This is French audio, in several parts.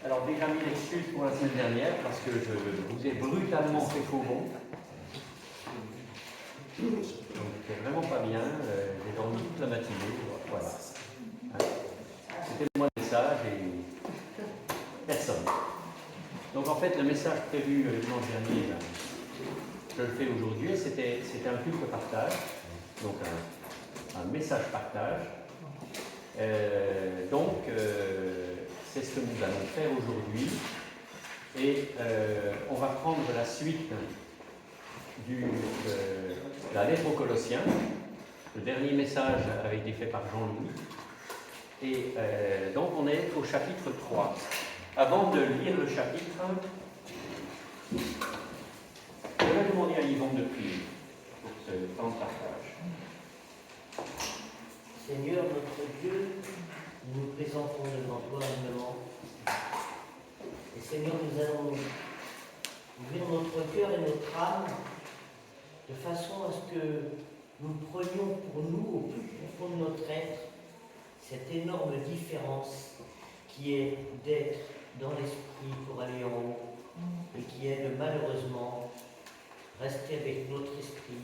Alors déjà mille excuses pour la semaine dernière parce que je vous ai brutalement fait faux bond. Donc c'est vraiment pas bien, j'ai dormi toute la matinée, voilà. C'était le mois de message et personne. Donc en fait le message prévu dimanche dernier, je le fais aujourd'hui, c'était un culte partage, donc un message partage. C'est ce que nous allons faire aujourd'hui et on va prendre la suite de la lettre aux Colossiens. Le dernier message avait été fait par Jean-Louis et donc on est au chapitre 3. Avant de lire le chapitre, je vais demander à Yvonne de prier pour ce temps de partage. Seigneur notre Dieu, nous nous présentons devant toi humblement. Et Seigneur, nous allons ouvrir notre cœur et notre âme de façon à ce que nous prenions pour nous, au plus profond de notre être, cette énorme différence qui est d'être dans l'esprit pour aller en haut et qui est de malheureusement rester avec notre esprit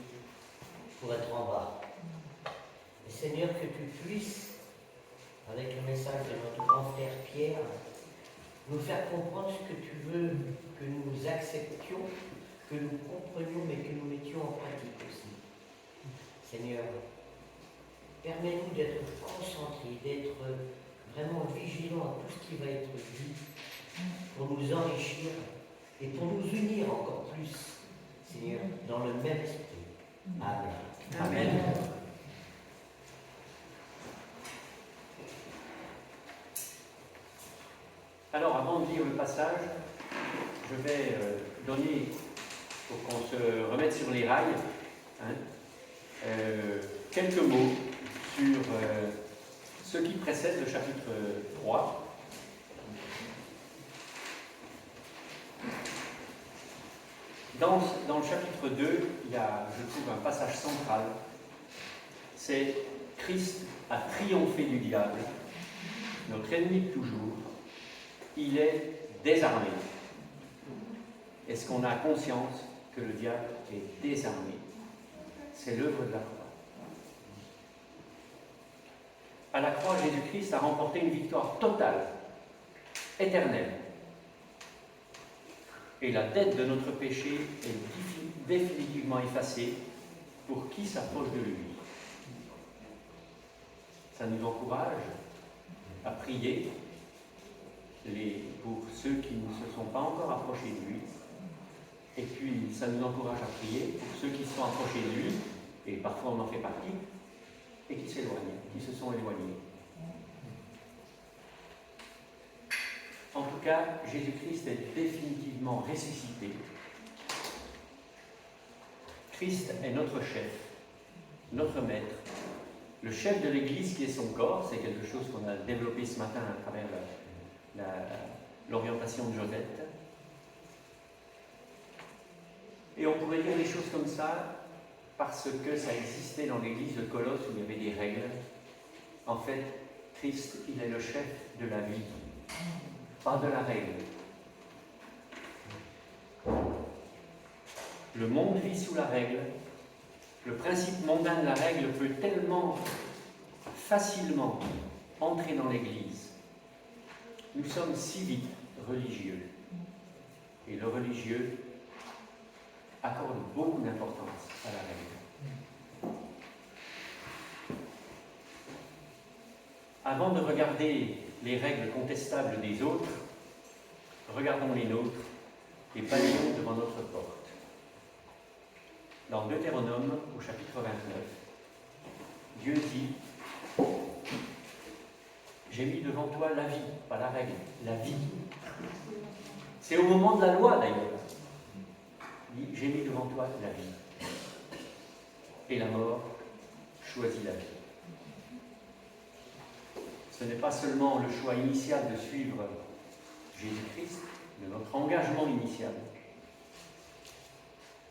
pour être en bas. Et Seigneur, que tu puisses, avec le message de notre grand frère Pierre, nous faire comprendre ce que tu veux que nous acceptions, que nous comprenions, mais que nous mettions en pratique aussi. Seigneur, permets-nous d'être concentrés, d'être vraiment vigilants à tout ce qui va être dit, pour nous enrichir et pour nous unir encore plus, Seigneur, dans le même esprit. Amen. Amen. Alors, avant de lire le passage, je vais donner, pour qu'on se remette sur les rails, quelques mots sur ce qui précède le chapitre 3. Dans le chapitre 2, il y a, je trouve, un passage central. C'est Christ a triomphé du diable, notre ennemi de toujours. Il est désarmé. Est-ce qu'on a conscience que le diable est désarmé? C'est l'œuvre de la croix. À la croix, Jésus-Christ a remporté une victoire totale, éternelle. Et la dette de notre péché est définitivement effacée pour qui s'approche de lui. Ça nous encourage à prier pour ceux qui ne se sont pas encore approchés de lui. Et puis, ça nous encourage à prier pour ceux qui se sont approchés de lui, et parfois on en fait partie, et qui s'éloignent, qui se sont éloignés. En tout cas, Jésus-Christ est définitivement ressuscité. Christ est notre chef, notre maître, le chef de l'Église qui est son corps. C'est quelque chose qu'on a développé ce matin à travers l'orientation de Josette. Et on pourrait dire des choses comme ça parce que ça existait dans l'église de Colosse où il y avait des règles. En fait, Christ, il est le chef de la vie, pas de la règle. Le monde vit sous la règle. Le principe mondain de la règle peut tellement facilement entrer dans l'église. Nous sommes si vite religieux. Et le religieux accorde beaucoup d'importance à la règle. Avant de regarder les règles contestables des autres, regardons les nôtres et balayons devant notre porte. Dans Deutéronome, au chapitre 29, Dieu dit « J'ai mis devant toi la vie, pas la règle, la vie. » C'est au moment de la loi d'ailleurs. Il dit « J'ai mis devant toi la vie. » Et la mort, choisis la vie. Ce n'est pas seulement le choix initial de suivre Jésus-Christ, de notre engagement initial.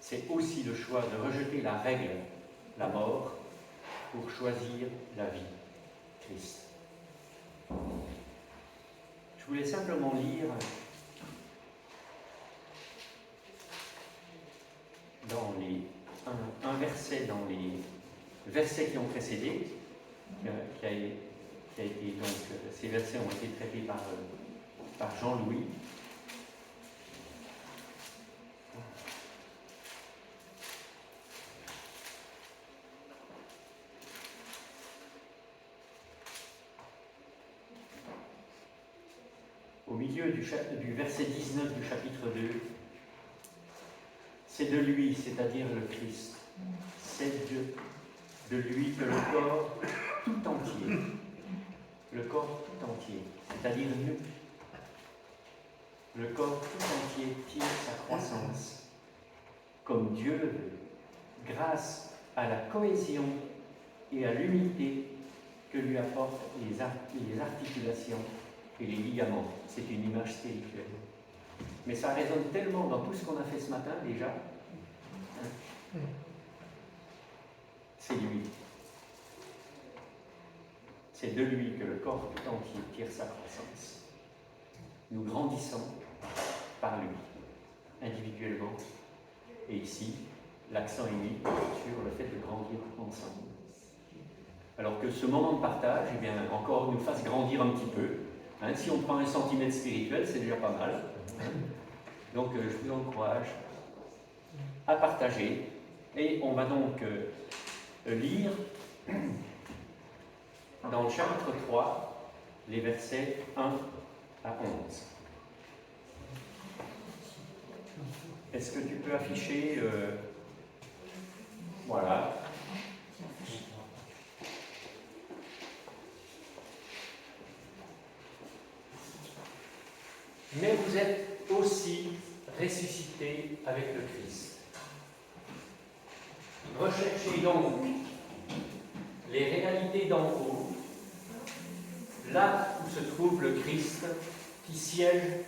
C'est aussi le choix de rejeter la règle, la mort, pour choisir la vie, Christ. Je voulais simplement lire un verset dans les versets qui ont précédé, qui a été donc, ces versets ont été traités par Jean-Louis. Au milieu du verset 19 du chapitre 2, c'est de lui, c'est-à-dire le Christ, c'est de lui que le corps tout entier, c'est-à-dire nous, le corps tout entier tire sa croissance, comme Dieu le veut, grâce à la cohésion et à l'unité que lui apportent les articulations et les ligaments. C'est une image spirituelle. Mais ça résonne tellement dans tout ce qu'on a fait ce matin déjà. C'est lui. C'est de lui que le corps tout entier tire sa croissance. Nous grandissons par lui, individuellement. Et ici, l'accent est mis sur le fait de grandir ensemble. Alors que ce moment de partage, eh bien, encore nous fasse grandir un petit peu. Si on prend un centimètre spirituel, c'est déjà pas mal. Donc, je vous encourage à partager. Et on va donc lire dans le chapitre 3, les versets 1 à 11. Est-ce que tu peux afficher voilà. Mais vous êtes aussi ressuscités avec le Christ. Recherchez donc les réalités d'en haut, là où se trouve le Christ qui siège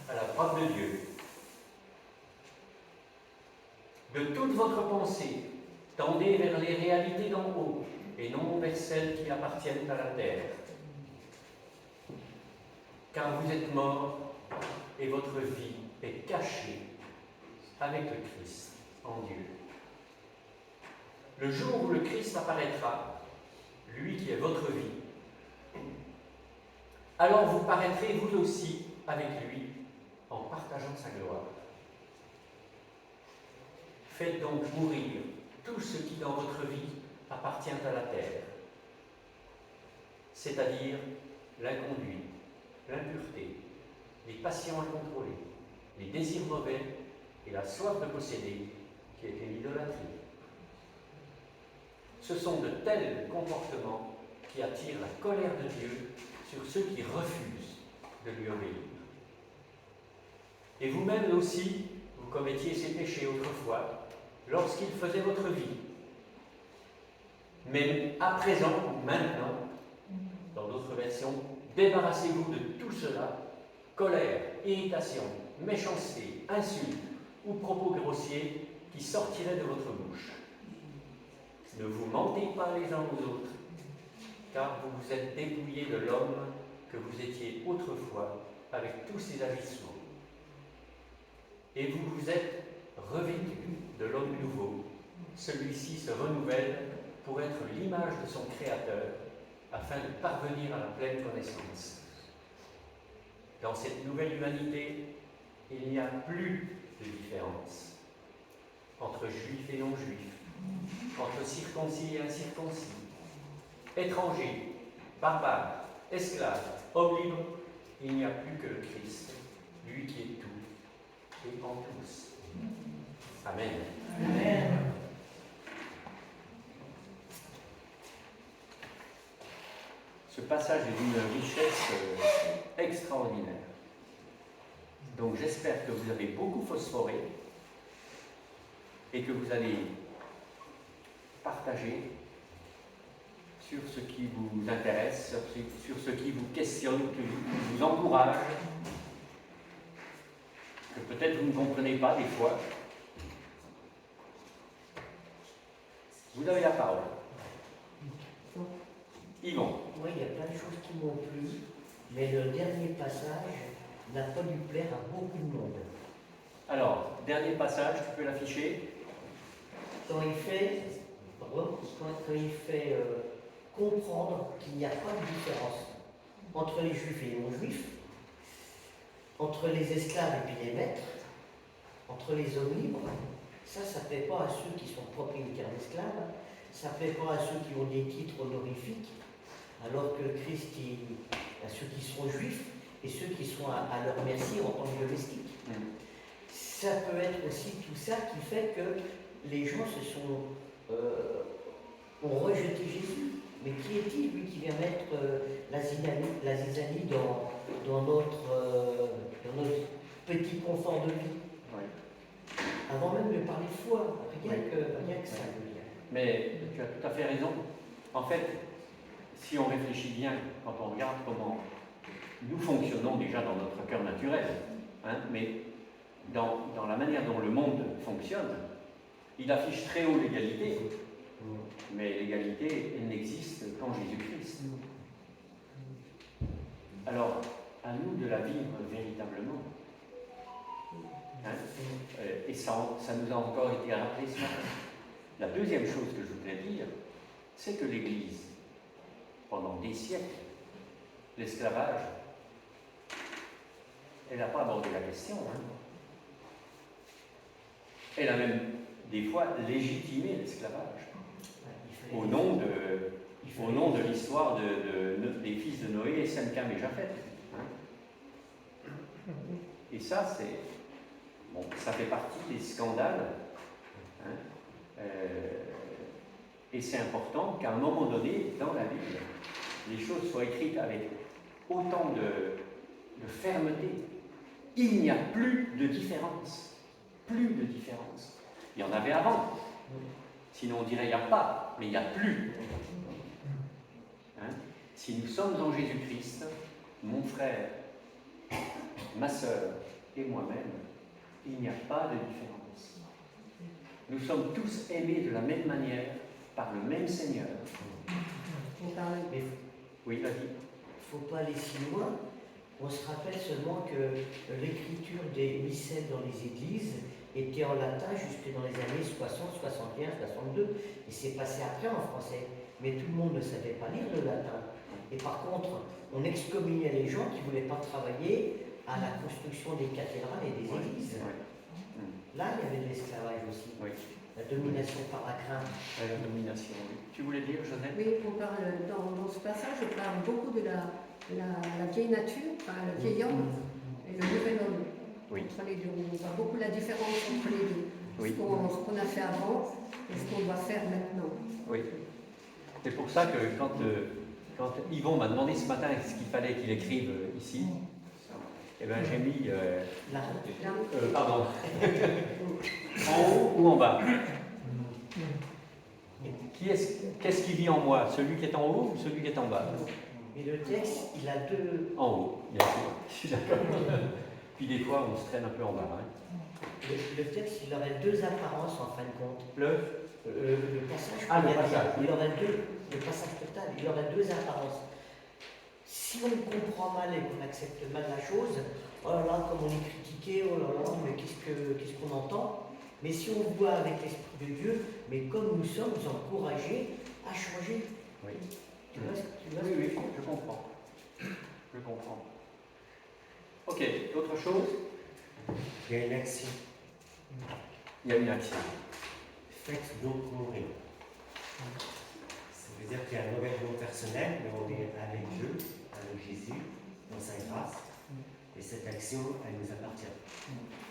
à la droite de Dieu. De toute votre pensée, tendez vers les réalités d'en haut et non vers celles qui appartiennent à la terre. Car vous êtes morts et votre vie est cachée avec le Christ en Dieu. Le jour où le Christ apparaîtra, lui qui est votre vie, alors vous paraîtrez vous aussi avec lui en partageant sa gloire. Faites donc mourir tout ce qui dans votre vie appartient à la terre, c'est-à-dire l'inconduite, l'impureté, les passions incontrôlées, les désirs mauvais et la soif de posséder, qui était l'idolâtrie. Ce sont de tels comportements qui attirent la colère de Dieu sur ceux qui refusent de lui obéir. Et vous-même aussi, vous commettiez ces péchés autrefois, lorsqu'il faisait votre vie. Mais à présent, ou maintenant, dans d'autres versions, débarrassez-vous de tout cela, colère, irritation, méchanceté, insultes ou propos grossiers qui sortiraient de votre bouche. Ne vous mentez pas les uns aux autres, car vous vous êtes dépouillés de l'homme que vous étiez autrefois avec tous ses agissements. Et vous vous êtes revêtus de l'homme nouveau. Celui-ci se renouvelle pour être l'image de son Créateur, afin de parvenir à la pleine connaissance. Dans cette nouvelle humanité, il n'y a plus de différence entre juifs et non-juifs, entre circoncis et incirconcis, étrangers, barbares, esclaves, hommes libres. Il n'y a plus que le Christ, lui qui est tout et en tout. Amen. Amen. Ce passage est d'une richesse extraordinaire. Donc j'espère que vous avez beaucoup phosphoré et que vous allez partager sur ce qui vous intéresse, sur ce qui vous questionne, qui vous encourage, que peut-être vous ne comprenez pas des fois. Vous avez la parole. Yvon. Oui, il y a plein de choses qui m'ont plu, mais le dernier passage n'a pas dû plaire à beaucoup de monde. Alors, dernier passage, tu peux l'afficher. Quand il fait comprendre qu'il n'y a pas de différence entre les juifs et les non-juifs, entre les esclaves et puis les maîtres, entre les hommes libres, ça ne plaît pas à ceux qui sont propriétaires d'esclaves, ça ne plaît pas à ceux qui ont des titres honorifiques, alors que Christ, à ceux qui sont juifs et ceux qui sont à leur merci en tant que domestiques. Ça peut être aussi tout ça qui fait que les gens ont rejeté Jésus. Mais qui est-il, lui, qui vient mettre la zizanie dans notre petit confort de vie? Oui. Avant même de parler de foi, rien que ça veut dire. Mais tu as tout à fait raison. En fait, si on réfléchit bien, quand on regarde comment nous fonctionnons déjà dans notre cœur naturel, mais dans la manière dont le monde fonctionne, il affiche très haut l'égalité, mais l'égalité, elle n'existe qu'en Jésus-Christ. Alors, à nous de la vivre véritablement. Et ça nous a encore été rappelé ce matin. La deuxième chose que je voudrais dire, c'est que l'Église, pendant des siècles, l'esclavage, elle n'a pas abordé la question. Elle a même, des fois, légitimé l'esclavage. Au nom de l'histoire des fils de Noé et Sem, Cam et Japhet. Et ça, ça fait partie des scandales. Et c'est important qu'à un moment donné, dans la Bible, les choses soient écrites avec autant de fermeté. Il n'y a plus de différence. Plus de différence. Il y en avait avant. Sinon on dirait il n'y a pas, mais il n'y a plus. Si nous sommes en Jésus-Christ, mon frère, ma sœur et moi-même, il n'y a pas de différence. Nous sommes tous aimés de la même manière, par le même Seigneur. Oui, vas-y. Il ne faut pas aller si loin. On se rappelle seulement que l'écriture des missels dans les églises était en latin jusque dans les années 60, 61, 62. Et c'est passé après en français. Mais tout le monde ne savait pas lire le latin. Et par contre, on excommuniait les gens qui ne voulaient pas travailler à la construction des cathédrales et des églises. Là, il y avait de l'esclavage aussi. Oui. La domination par la crainte. La domination, oui. Tu voulais dire, Jeannette? Oui, on parle, dans ce passage, on parle beaucoup de la vieille nature, enfin, le vieil homme et le nouvel homme. Oui. Entre les deux. On voit beaucoup la différence entre les deux. Oui. Ce qu'on a fait avant et ce qu'on doit faire maintenant. Oui. C'est pour ça que quand Yvon m'a demandé ce matin ce qu'il fallait qu'il écrive ici, eh bien j'ai mis... pardon. En haut ou en bas? Qu'est-ce qui vit en moi? Celui qui est en haut ou celui qui est en bas? Mais le texte, il a deux... En haut, bien sûr. Je suis d'accord. Puis des fois, on se traîne un peu en bas. Le texte, il aurait deux apparences en fin de compte. Le passage. Ah, le passage. Il aurait le passage total, il aurait deux apparences. Si on comprend mal et qu'on accepte mal la chose, oh là là, comme on est critiqué, oh là là, mais qu'est-ce qu'on entend? Mais si on voit avec l'Esprit de Dieu, mais comme nous sommes encouragés à changer. Oui. Tu vois Oui, je comprends. Je comprends. Ok, d'autres choses? Il y a une action. Il y a une action. Faites donc mourir. Ça veut dire qu'il y a un engagement personnel, mais on est avec Dieu, avec Jésus, dans sa grâce. Et cette action, elle nous appartient.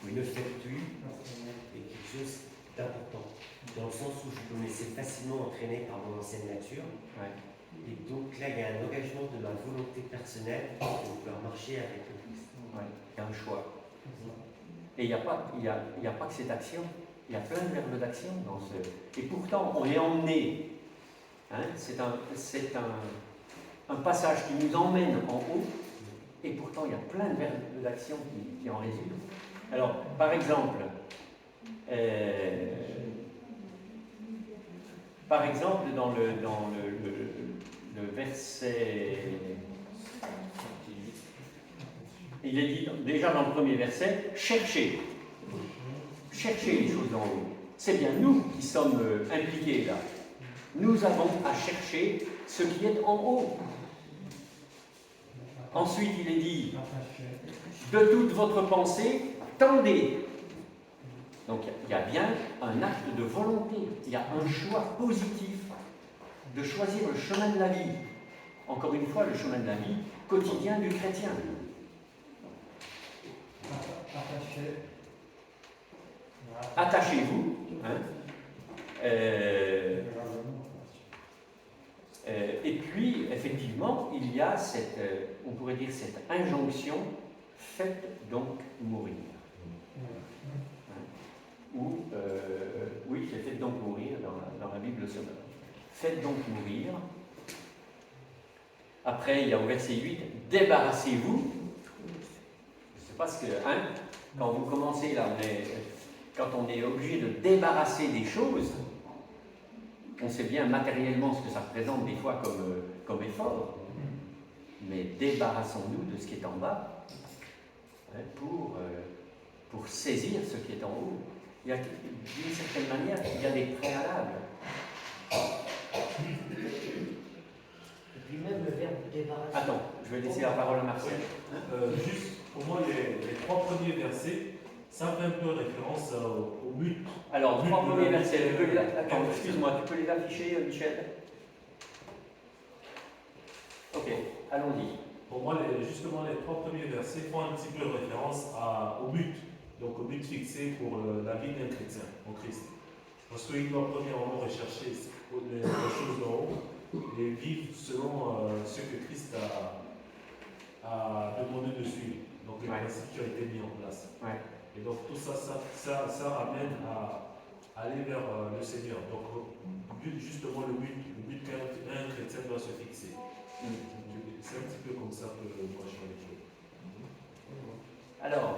Le faire-tu est quelque chose d'important. Dans le sens où je me laissais facilement entraîner par mon ancienne nature. Ouais. Et donc là, il y a un engagement de ma volonté personnelle pour pouvoir marcher avec le Christ. Ouais. Il y a un choix. Et il n'y a pas que cette action, il y a plein de verbes d'action dans ce. Et pourtant, on est emmené. Hein, c'est un passage qui nous emmène en haut, et pourtant il y a plein de verbes d'action qui en résultent. Alors, par exemple, dans le verset. Il est dit déjà dans le premier verset, cherchez les choses d'en haut. C'est bien nous qui sommes impliqués là. Nous avons à chercher ce qui est en haut. Ensuite, il est dit, de toute votre pensée, tendez. Donc il y a bien un acte de volonté, il y a un choix positif de choisir le chemin de la vie. Encore une fois, le chemin de la vie quotidien du chrétien. Attachez-vous. Hein, et puis, effectivement, il y a cette, on pourrait dire, cette injonction, faites donc mourir. Hein, ou, oui, c'est faites donc mourir dans la Bible sommaire. Faites donc mourir. Après, il y a au verset 8, débarrassez-vous. Je ne sais pas ce que, hein, quand vous commencez là, quand on est obligé de débarrasser des choses, on sait bien matériellement ce que ça représente des fois comme effort, mais débarrassons-nous de ce qui est en bas, hein, pour saisir ce qui est en haut. Il y a, d'une certaine manière, il y a des préalables. Et puis même le verbe débarrasser. Attends, je vais laisser la parole à Marcel. Juste, pour moi, les trois premiers versets, ça fait un peu référence au but. Alors, trois premiers versets, attends, excuse-moi, tu peux les afficher, Michel? Ok, allons-y. Pour moi, justement, les trois premiers versets font un petit peu référence au but. Donc, au but fixé pour la vie d'un chrétien en Christ. Parce qu'il doit premièrement rechercher les choses d'en haut et vivre selon ce que Christ a demandé de suivre. Donc, les principes qui ont été mis en place. Ouais. Et donc, tout ça ramène à aller vers le Seigneur. Donc, justement, le but qu'un chrétien doit se fixer. C'est un petit peu comme ça que moi je vois les choses. Alors,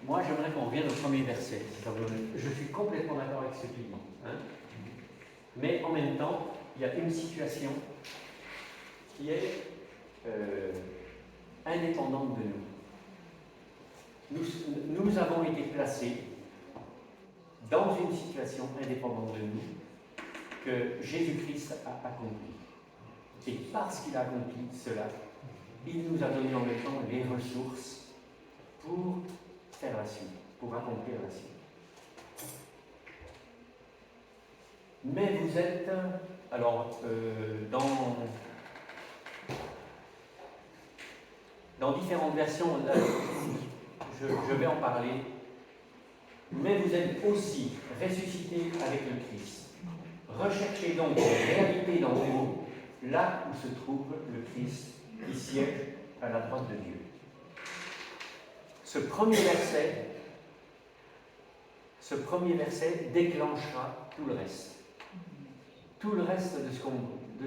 moi j'aimerais qu'on revienne au premier verset. Je suis complètement d'accord avec ce qu'il dit. Hein, mais en même temps, il y a une situation qui est indépendante de nous. Nous avons été placés dans une situation indépendante de nous que Jésus-Christ a accomplie. Et parce qu'il a accompli cela, il nous a donné en même temps les ressources pour faire la suite, pour accomplir la suite. Mais vous êtes, alors, dans différentes versions, là, je vais en parler, mais vous êtes aussi ressuscités avec le Christ. Recherchez donc les réalités dans vous, là où se trouve le Christ qui siège à la droite de Dieu. Ce premier verset déclenchera tout le reste. Tout le reste de ce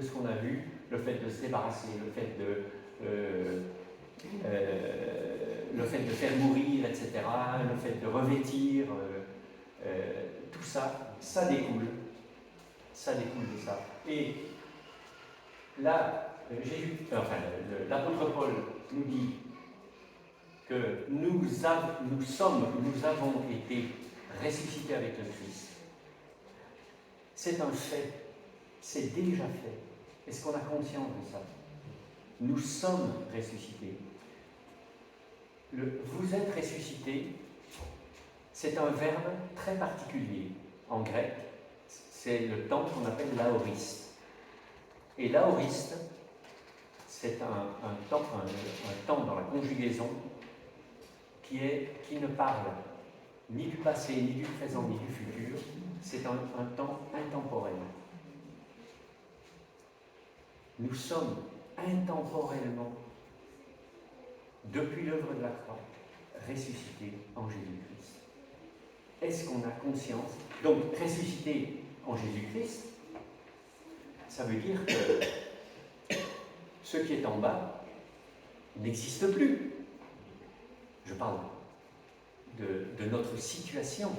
qu'on a vu, le fait de se débarrasser, le fait de faire mourir, etc., le fait de revêtir, tout ça, ça découle de ça. Et là, l'apôtre Paul nous dit que nous avons été ressuscités avec le Christ. C'est un fait, c'est déjà fait. Est-ce qu'on a conscience de ça? Nous sommes ressuscités. Vous êtes ressuscités, c'est un verbe très particulier. En grec, c'est le temps qu'on appelle l'aoriste. Et l'aoriste, c'est un temps dans la conjugaison qui ne parle ni du passé, ni du présent, ni du futur. C'est un temps intemporel. Nous sommes intemporellement, depuis l'œuvre de la croix, ressuscités en Jésus-Christ. Est-ce qu'on a conscience? Donc, ressusciter en Jésus-Christ, ça veut dire que ce qui est en bas n'existe plus. Je parle de notre situation.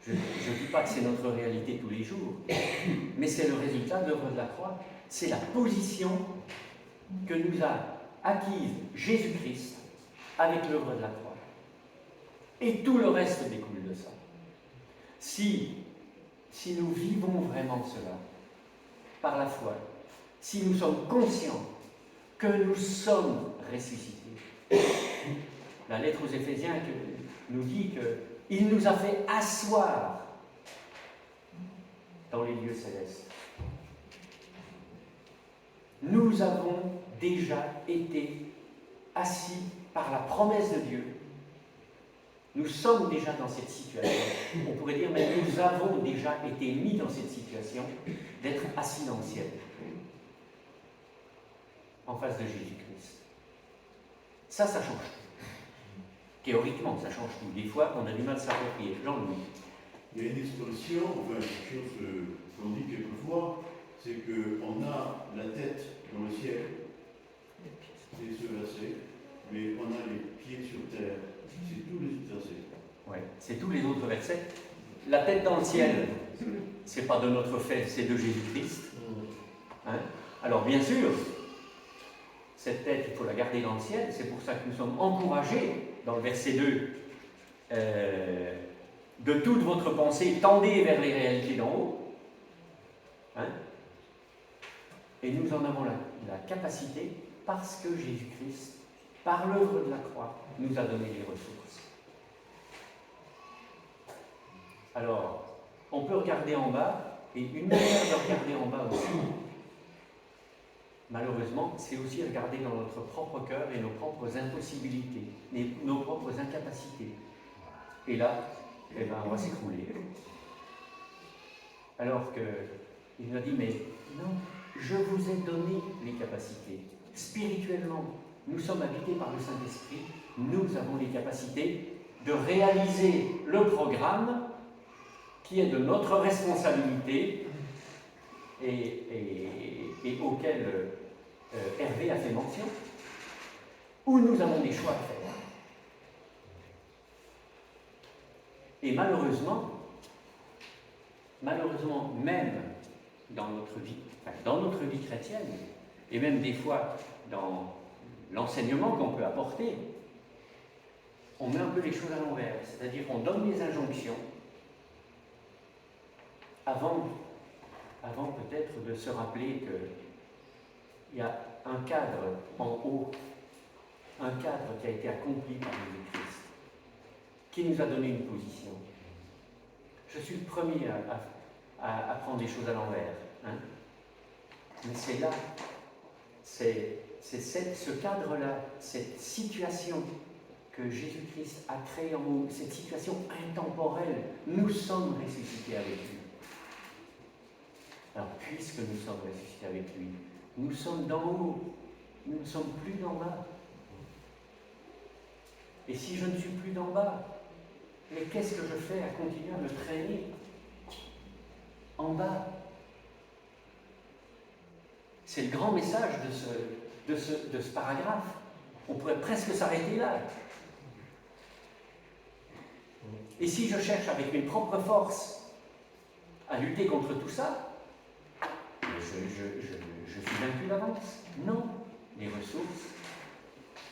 Je ne dis pas que c'est notre réalité tous les jours, mais c'est le résultat de l'œuvre de la croix. C'est la position que nous a acquise Jésus-Christ avec l'œuvre de la croix. Et tout le reste découle de ça. Si nous vivons vraiment cela, par la foi, si nous sommes conscients que nous sommes ressuscités, la lettre aux Éphésiens nous dit qu'il nous a fait asseoir dans les lieux célestes. Nous avons déjà été assis par la promesse de Dieu. Nous sommes déjà dans cette situation. On pourrait dire, mais nous avons déjà été mis dans cette situation d'être assis dans le ciel, en face de Jésus-Christ. Ça change tout. Théoriquement, ça change tout. Des fois, on a du mal à s'approprier. Jean-Louis. Il y a une expression, enfin quelque chose qu'on dit quelquefois, c'est qu'on a la tête dans le ciel, c'est ce verset, mais on a les pieds sur terre. C'est tous les versets. Oui, c'est tous les autres versets. La tête dans le ciel, c'est pas de notre fait, c'est de Jésus-Christ. Hein? Alors bien sûr, cette tête, il faut la garder dans le ciel. C'est pour ça que nous sommes encouragés, dans le verset 2, de toute votre pensée, tendez vers les réalités d'en haut. Hein? Et nous en avons la capacité parce que Jésus-Christ, par l'œuvre de la croix, nous a donné les ressources. Alors, on peut regarder en bas, et une manière de regarder en bas aussi, malheureusement, c'est aussi regarder dans notre propre cœur et nos propres impossibilités, nos propres incapacités. Et là, on va s'écrouler. Alors qu'il nous a dit, mais non, je vous ai donné les capacités. Spirituellement, nous sommes habités par le Saint-Esprit, nous avons les capacités de réaliser le programme qui est de notre responsabilité et auquel Hervé a fait mention, où nous avons des choix à faire. Et malheureusement, même dans notre vie chrétienne, et même des fois dans l'enseignement qu'on peut apporter, on met un peu les choses à l'envers, c'est-à-dire qu'on donne des injonctions avant peut-être de se rappeler qu'il y a un cadre en haut, un cadre qui a été accompli par Jésus-Christ, qui nous a donné une position. Je suis le premier à prendre les choses à l'envers, hein? Mais c'est là, c'est ce cadre-là, cette situation que Jésus-Christ a créée en nous, cette situation intemporelle. Nous sommes ressuscités avec lui. Alors, puisque nous sommes ressuscités avec lui, nous sommes d'en haut, nous ne sommes plus d'en bas. Et si je ne suis plus d'en bas, mais qu'est-ce que je fais à continuer à me traîner en bas? C'est le grand message de ce paragraphe. On pourrait presque s'arrêter là. Et si je cherche avec mes propres forces à lutter contre tout ça, je suis vaincu d'avance. Non, les ressources,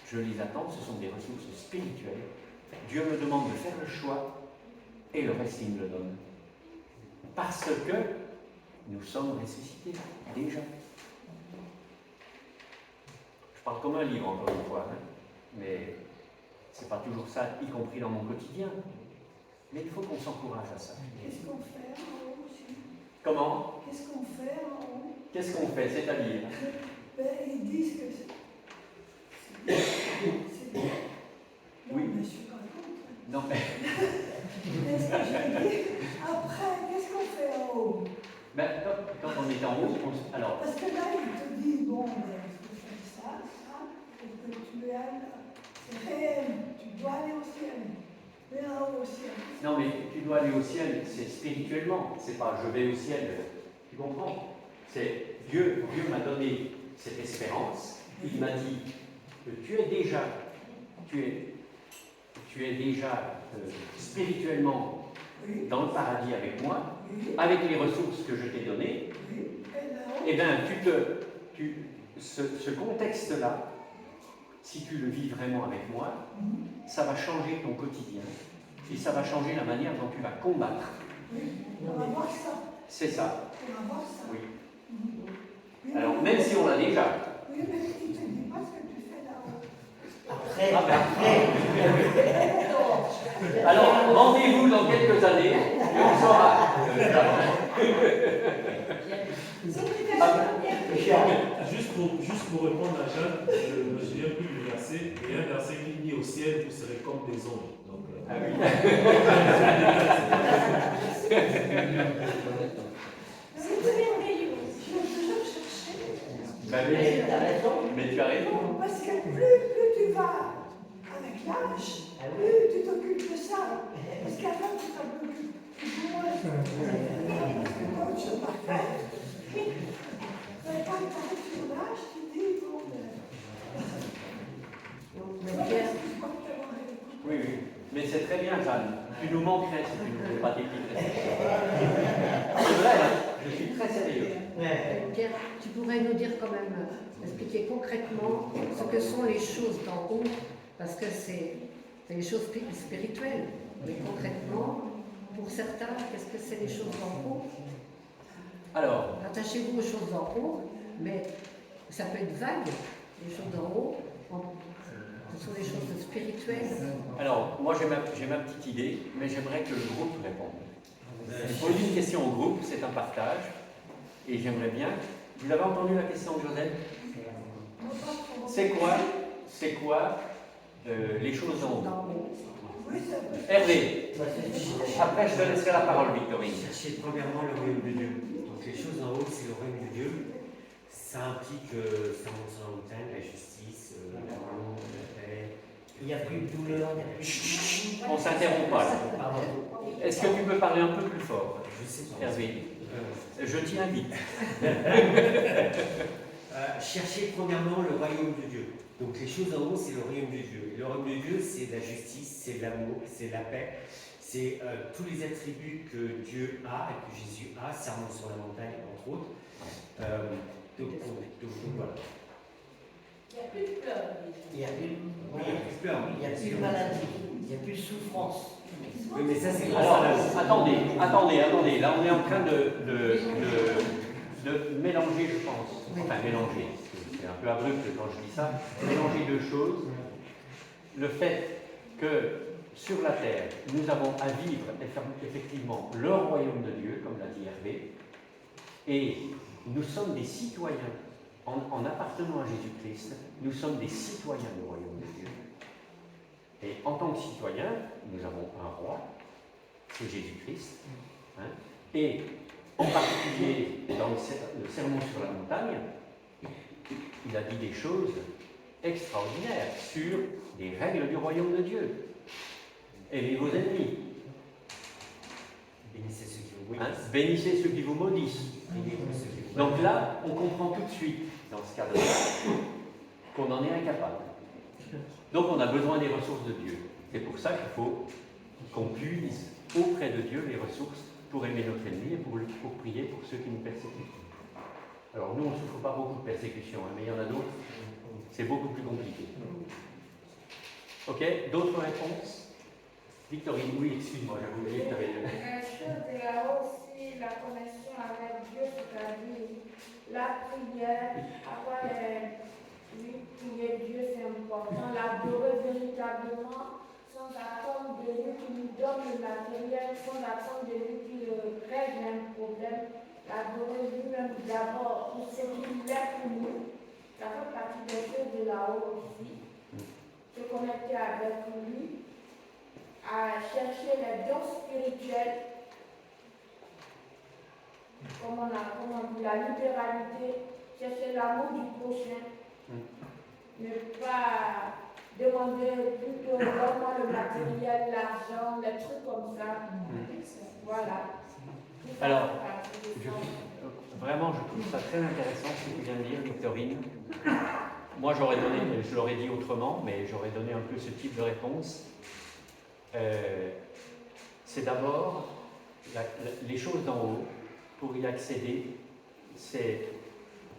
je les attends, ce sont des ressources spirituelles. Dieu me demande de faire le choix et le reste, il me le donne. Parce que nous sommes ressuscités, déjà. Je parle comme un livre, encore une fois, hein, mais c'est pas toujours ça, y compris dans mon quotidien. Mais il faut qu'on s'encourage à ça. Qu'est-ce qu'on fait en haut aussi? Comment? Qu'est-ce qu'on fait en haut? Qu'est-ce qu'on fait? C'est-à-dire? Ils disent que c'est bien. Oui. Non, mais je suis pas contre. Non, mais Qu'est-ce que j'ai dit? Après, qu'est-ce qu'on fait en haut? ben, quand on est en haut, alors, Parce que là, il te dit, bon, ben, tu fais ça, et que tu es c'est réel, tu dois aller au ciel. Mais en haut au ciel. non, mais tu dois aller au ciel, c'est spirituellement, c'est pas je vais au ciel, tu comprends? C'est Dieu m'a donné cette espérance, il m'a dit que tu es déjà spirituellement Oui, dans le paradis avec moi, oui, avec les ressources que je t'ai données. oui. Et là-haut, Eh bien, ce contexte-là, si tu le vis vraiment avec moi, ça va changer ton quotidien et ça va changer la manière dont tu vas combattre. oui, on va voir ça. C'est ça, On va voir ça. oui. Oui, Alors, mais- même si on l'a déjà. Oui, mais il te dit pas ce que tu fais là-haut. Après, Ah ben. après. Alors, rendez-vous dans quelques années et on saura. Juste pour répondre à Jeanne, je ne me souviens plus du verset, il y a un verset qui dit au ciel, vous serez comme des anges. Donc, Ah oui. C'est merveilleux. Je l'ai toujours cherché. Ben oui, T'as raison. mais tu as raison. Parce que plus tu vas avec l'âge, Ah oui. plus tu t'occupes de ça. Parce qu'avant, tu t'occupes plus ou moins. Parce que coach parfait. Mais quand tu arrives sur l'âge, tu dis, bon, Mais Pierre, Oui, oui. Mais c'est très bien, Jeanne. Tu nous manquerais si tu ne faisais pas tes petites réflexions. C'est vrai, hein, je suis très sérieux. Ouais. Pierre, tu pourrais nous dire quand même, expliquer concrètement ce que sont les choses d'en haut, parce que c'est les choses spirituelles. Mais concrètement, pour certains, qu'est-ce que c'est les choses d'en haut? Alors, Attachez-vous aux choses d'en haut, mais ça peut être vague, les choses d'en haut. Ce sont des choses spirituelles. alors, moi j'ai ma petite idée, mais j'aimerais que le groupe réponde. Je pose une question au groupe, c'est un partage, et j'aimerais bien. Vous avez entendu la question de Joseph? C'est quoi les choses d'en haut? D'en haut. oui, ça peut. Hervé, Moi, c'est- après je te laisserai la parole, Victorine. Chercher premièrement le royaume de Dieu. Donc les choses en haut, c'est le royaume de Dieu. Ça implique ça monte sur la montagne, la justice, l'amour, la paix. Il n'y a plus de douleur, il n'y a plus de... Chut, on ne s'interrompt pas là. Pardon. Est-ce que tu peux parler un peu plus fort, Je sais pas. Hervé? Je t'y invite. Chercher premièrement le royaume de Dieu. Donc les choses en haut, c'est le royaume de Dieu. Et le royaume de Dieu, c'est la justice, c'est l'amour, c'est la paix. C'est tous les attributs que Dieu a et que Jésus a, serment sur la montagne, entre autres. Donc, voilà. Il n'y a plus de pleurs. Il n'y a plus Oui, il y a plus de pleurs, oui. il n'y a plus de maladie. Il n'y a plus de souffrance. Oui, mais ça, c'est Alors, grâce attendez. Là, on est en train de mélanger, je pense. Enfin, mélanger. C'est un peu abrupt quand je dis ça. Mélanger deux choses. Le fait que sur la terre, nous avons à vivre effectivement le royaume de Dieu, comme l'a dit Hervé, et nous sommes des citoyens. En appartenant à Jésus-Christ, nous sommes des citoyens du royaume de Dieu. Et en tant que citoyens, nous avons un roi, c'est Jésus-Christ. Hein, et en particulier, dans le sermon sur la montagne, il a dit des choses extraordinaires sur les règles du royaume de Dieu. Aimez vos ennemis. Bénissez ceux qui vous Hein, bénissez ceux qui vous maudissent. priez pour ceux qui vous Donc là, on comprend tout de suite, dans ce cadre-là, qu'on en est incapable. Donc on a besoin des ressources de Dieu. C'est pour ça qu'il faut qu'on puise auprès de Dieu les ressources pour aimer notre ennemi et pour prier pour ceux qui nous persécutent. Alors nous, on ne souffre pas beaucoup de persécutions, hein, mais il y en a d'autres, c'est beaucoup plus compliqué. Ok, d'autres réponses? Victorine, oui, excuse-moi, j'avais oublié que tu avais... La chose de là-haut aussi, la connexion avec Dieu, c'est-à-dire la prière, avoir lui prier Dieu, c'est important. L'adorer véritablement, sans attendre de lui qui nous donne le matériel, sans attendre de lui qui règle un problème. L'adorer lui-même d'abord pour ce qu'il est pour nous. Ça fait partie des choses de là-haut aussi. Se connecter avec lui. à chercher les dons spirituels, comme on dit, la libéralité, chercher l'amour du prochain, ne pas demander plutôt vraiment le matériel, l'argent, les trucs comme ça. Voilà. Alors, vraiment, je trouve ça très intéressant ce que tu viens de dire, Victorine. Moi, je l'aurais dit autrement, mais j'aurais donné un peu ce type de réponse. C'est d'abord les choses d'en haut, pour y accéder, c'est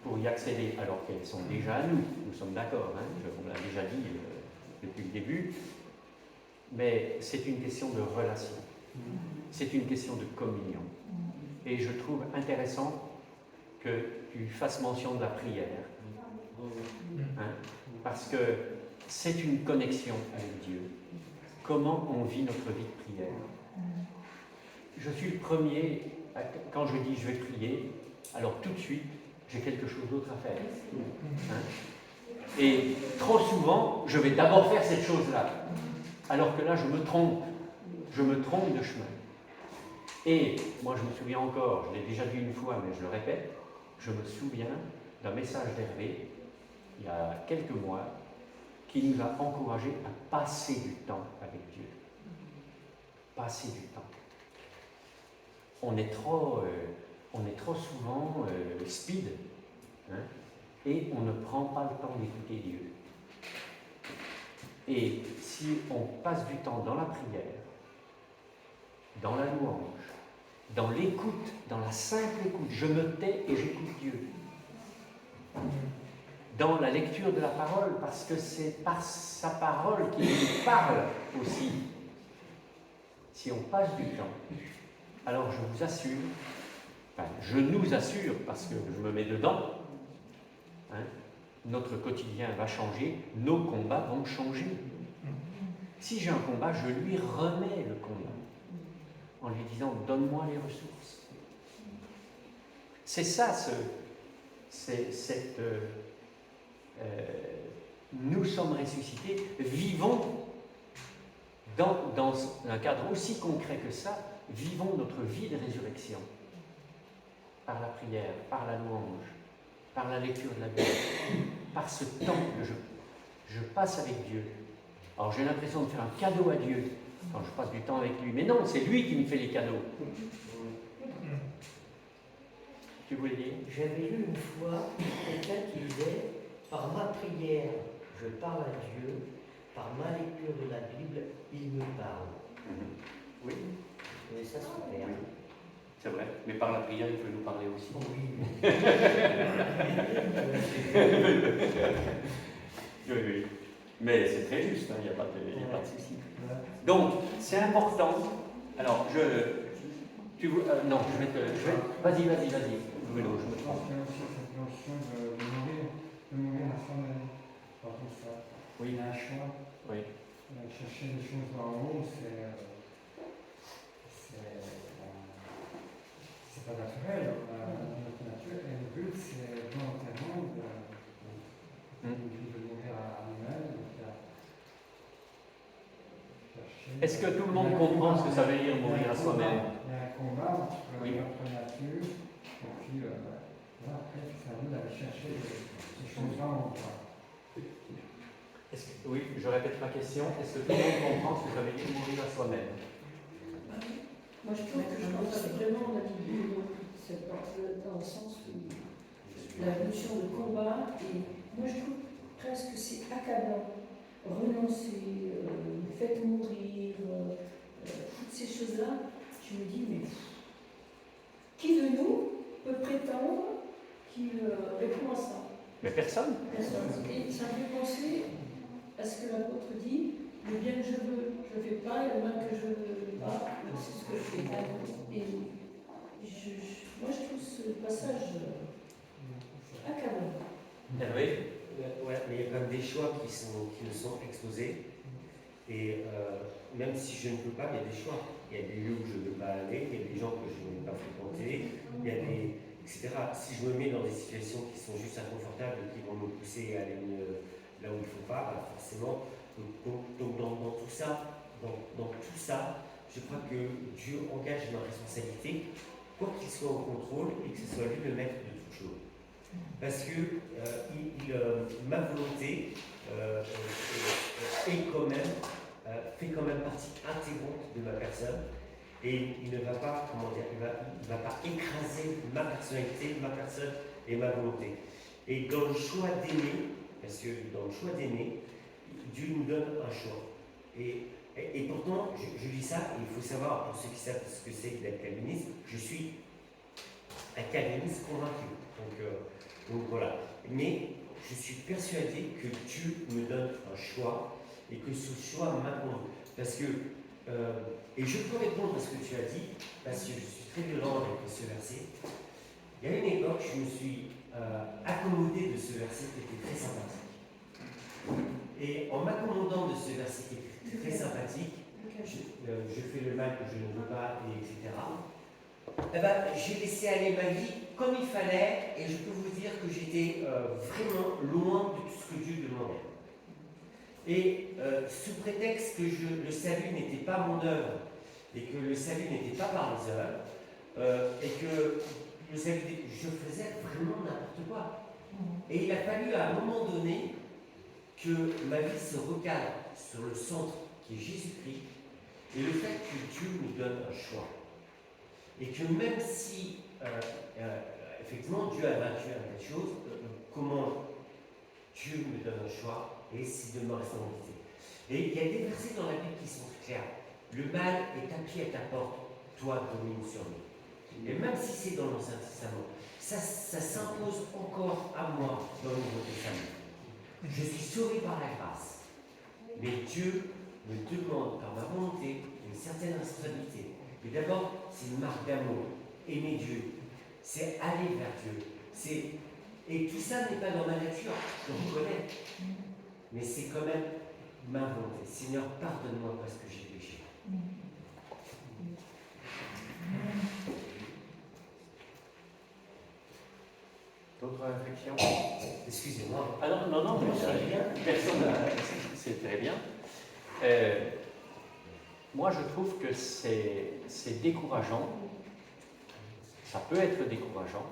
pour y accéder alors qu'elles sont déjà à nous. Nous sommes d'accord, hein, on l'a déjà dit depuis le début, mais c'est une question de relation, c'est une question de communion. Et je trouve intéressant que tu fasses mention de la prière, hein, parce que c'est une connexion avec Dieu. Comment on vit notre vie de prière? Je suis le premier, quand je dis je vais prier, alors tout de suite, j'ai quelque chose d'autre à faire. Hein? Et trop souvent, je vais d'abord faire cette chose-là, alors que là, je me trompe de chemin. Et moi, je me souviens encore, je l'ai déjà dit une fois, mais je le répète, je me souviens d'un message d'Hervé, il y a quelques mois, qui nous a encouragés à passer du temps avec Dieu. Passer du temps. On est trop souvent speed, hein, et on ne prend pas le temps d'écouter Dieu. Et si on passe du temps dans la prière, dans la louange, dans l'écoute, dans la simple écoute, je me tais et j'écoute Dieu. Dans la lecture de la parole, parce que c'est par sa parole qu'il nous parle aussi. Si on passe du temps, alors je vous assure, enfin, je nous assure, parce que je me mets dedans, hein, notre quotidien va changer, nos combats vont changer. Si j'ai un combat, je lui remets le combat, en lui disant « donne-moi les ressources ». C'est ça, nous sommes ressuscités, vivons dans un cadre aussi concret que ça, vivons notre vie de résurrection par la prière, par la louange, par la lecture de la Bible, par ce temps que je passe avec Dieu. Alors j'ai l'impression de faire un cadeau à Dieu quand je passe du temps avec lui, mais non, c'est lui qui me fait les cadeaux. Tu voulais dire? J'avais lu une fois quelqu'un qui disait « Par ma prière, je parle à Dieu, par ma lecture de la Bible, il me parle. » Oui. Mais ça, super. C'est vrai, mais par la prière, il peut nous parler aussi. Oui. Oui. Mais c'est très juste, il n'y a pas de souci. Donc, c'est important. Alors, non, vas-y. Bruno, je me trompe. Il y a aussi cette notion de mourir à soi-même. Dans tout ça. Oui. Il y a un choix. Oui. Chercher des choses en haut, c'est pas naturel. Notre nature, et le but, c'est volontairement de mourir à nous-mêmes. Est-ce que tout le monde comprend ce que ça veut dire mourir à soi-même? Il y a un combat entre notre nature et puis après, c'est à nous d'aller chercher ces choses-là en haut. Oui, je répète ma question. Est-ce que tout le monde comprend ce que ça veut dire mourir à soi-même? Moi, je trouve que je pense vraiment la Bible, c'est dans le sens où la notion de combat, et moi, je trouve presque que c'est accablant. Renoncer, le fait de mourir, toutes ces choses-là, je me dis, mais qui de nous peut prétendre qu'il répond à ça? Mais personne. Et ça me fait penser à ce que l'apôtre dit, le bien que je veux, je ne fais pas, et le mal que je ne veux pas, c'est ce que je fais. Et moi, je trouve ce passage accablant. Hervé? Ouais, mais il y a quand même des choix qui nous sont exposés. Et même si je ne peux pas, il y a des choix. Il y a des lieux où je ne veux pas aller, il y a des gens que je ne veux pas fréquenter, il y a des, etc. Si je me mets dans des situations qui sont juste inconfortables, qui vont me pousser à aller là où il ne faut pas, bah forcément. Donc dans tout ça, dans tout ça, je crois que Dieu engage ma responsabilité, quoi qu'il soit au contrôle et que ce soit lui le maître de toute chose. Parce que ma volonté fait quand même partie intégrante de ma personne. Et il ne va pas, il va pas écraser ma personnalité, ma personne et ma volonté. Et dans le choix d'aimer, parce que dans le choix d'aimer, Dieu nous donne un choix. Et pourtant, je dis ça, il faut savoir, pour ceux qui savent ce que c'est d'être calviniste, je suis un calviniste convaincu. Donc voilà. Mais je suis persuadé que Dieu me donne un choix et que ce choix m'incombe. Parce que, et je peux répondre à ce que tu as dit, parce que je suis très violent avec ce verset. Il y a une époque, je me suis accommodé de ce verset qui était très sympathique. Et en m'accommodant de ce verset qui était très sympathique, je fais le mal que je ne veux pas, etc. Eh ben, j'ai laissé aller ma vie comme il fallait, et je peux vous dire que j'étais vraiment loin de tout ce que Dieu demandait. Et sous prétexte que le salut n'était pas mon œuvre, et que le salut n'était pas par les œuvres, et que le salut, je faisais vraiment n'importe quoi. Et il a fallu à un moment donné que ma vie se recadre sur le centre qui est Jésus-Christ, et le fait que Dieu nous donne un choix. Et que même si, effectivement, Dieu a vaincu quelque chose, comment Dieu me donne un choix, et c'est de ma responsabilité. Et il y a des versets dans la Bible qui sont clairs. Le mal est appuyé à ta porte, toi domine sur nous. Et même si c'est dans l'Ancien Testament, ça s'impose encore à moi dans le Nouveau Testament. Je suis sauvé par la grâce. Mais Dieu me demande, par ma volonté, une certaine responsabilité. Et d'abord, c'est une marque d'amour. Aimer Dieu. C'est aller vers Dieu. Et tout ça n'est pas dans ma nature, je le reconnais. Mais c'est quand même ma volonté. Seigneur, pardonne-moi parce que j'ai péché. D'autres réflexions? Excusez-moi. Ah non, personne, c'est très bien. Moi, je trouve que c'est décourageant. Ça peut être décourageant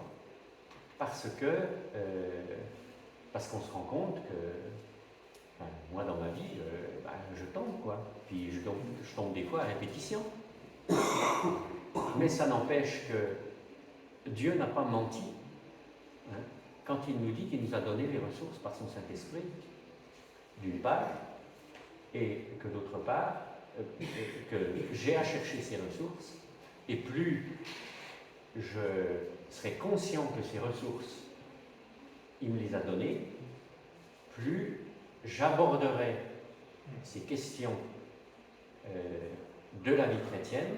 parce qu'on se rend compte que, moi, dans ma vie, je tombe, quoi. Puis je tombe des fois à répétition. Mais ça n'empêche que Dieu n'a pas menti. Quand il nous dit qu'il nous a donné les ressources par son Saint-Esprit, d'une part, et que d'autre part, que j'ai à chercher ces ressources, et plus je serai conscient que ces ressources, il me les a données, plus j'aborderai ces questions de la vie chrétienne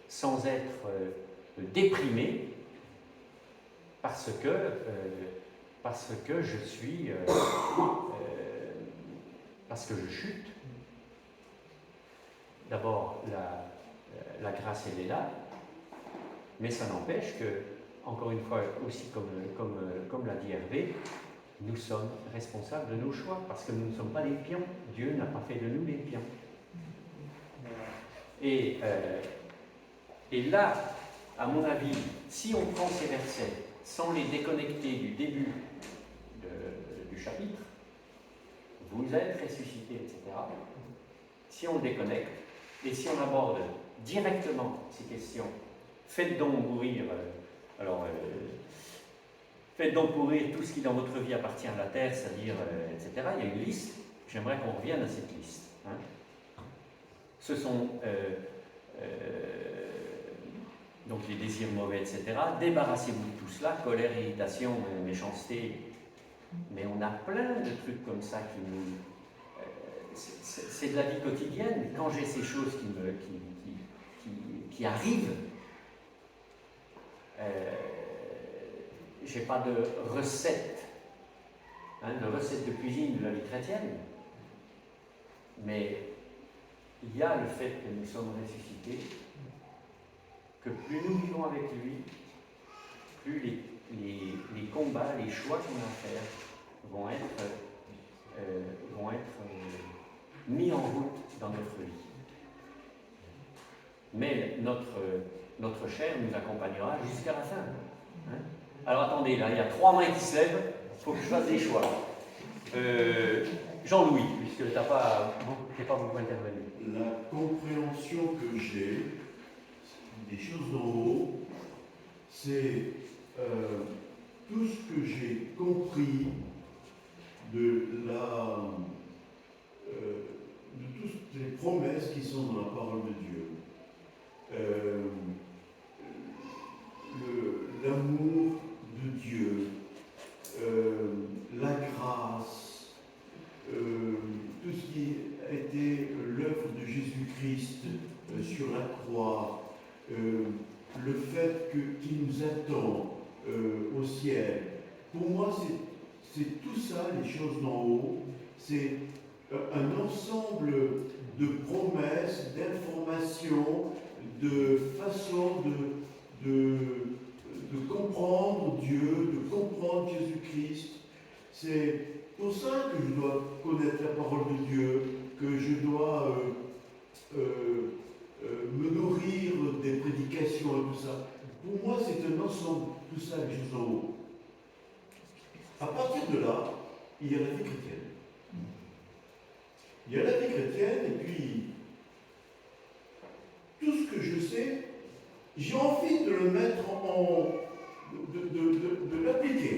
sans être déprimé parce que je suis parce que je chute. D'abord, la grâce, elle est là, mais ça n'empêche que, encore une fois, aussi comme l'a dit Hervé, nous sommes responsables de nos choix, parce que nous ne sommes pas des pions. Dieu n'a pas fait de nous des pions. Et là, à mon avis, si on prend ces versets sans les déconnecter du début du chapitre, vous êtes ressuscités, etc. Si on le déconnecte, et si on aborde directement ces questions, faites donc mourir, faites donc mourir tout ce qui dans votre vie appartient à la terre, c'est-à-dire, etc. Il y a une liste, j'aimerais qu'on revienne à cette liste. Ce sont donc les désirs mauvais, etc. Débarrassez-vous de tout cela, colère, irritation, méchanceté. Mais on a plein de trucs comme ça qui nous... c'est de la vie quotidienne. Quand j'ai ces choses qui arrivent, j'ai pas de recette, de recette de cuisine de la vie chrétienne. Mais il y a le fait que nous sommes ressuscités, que plus nous vivons avec lui, plus les combats, les choix qu'on a à faire vont être mis en route dans notre vie. Mais notre chair nous accompagnera jusqu'à la fin. Hein? Alors attendez, là, il y a 3 mains qui se lèvent, il faut que je fasse des choix. Jean-Louis, puisque tu n'es pas beaucoup intervenu. La compréhension que j'ai des choses d'en haut, c'est tout ce que j'ai compris de toutes les promesses qui sont dans la parole de Dieu. L'amour de Dieu, la grâce, tout ce qui a été l'œuvre de Jésus-Christ sur la croix, le fait qu'il nous attend au ciel. Pour moi, c'est tout ça, les choses d'en haut. C'est un ensemble de promesses, d'informations, de façons de comprendre Dieu, de comprendre Jésus-Christ. C'est pour ça que je dois connaître la parole de Dieu, que je dois me nourrir des prédications et tout ça. Pour moi, c'est un ensemble, tout ça, les choses en haut. À partir de là, il y a la vie chrétienne. Il y a la vie chrétienne, et puis tout ce que je sais, j'ai envie de le mettre de l'appliquer.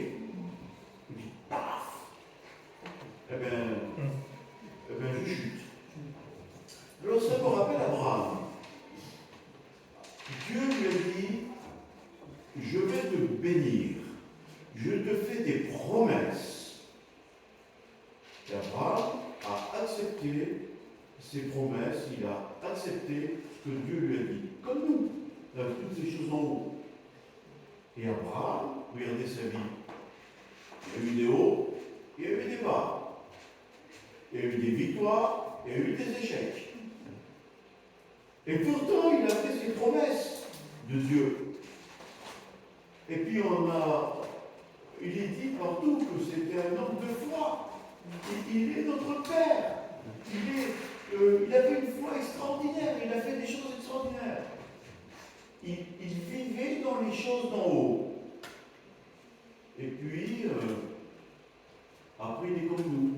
Et puis, paf! Eh bien, je chute. Alors ça me rappelle Abraham. Dieu lui a dit, je vais te bénir, je te fais des promesses. Et Abraham a accepté ses promesses, il a accepté ce que Dieu lui a dit. Comme nous, avec toutes ces choses en haut. Et Abraham, regardez sa vie. Il y a eu des hauts, il y a eu des bas. Il y a eu des victoires, il y a eu des échecs. Et pourtant, il a fait ses promesses de Dieu. Et puis il est dit partout que c'était un homme de foi. Il est notre Père. Il a fait une foi extraordinaire. Il a fait des choses extraordinaires. Il vivait dans les choses d'en haut. Et puis, après, il est comme nous.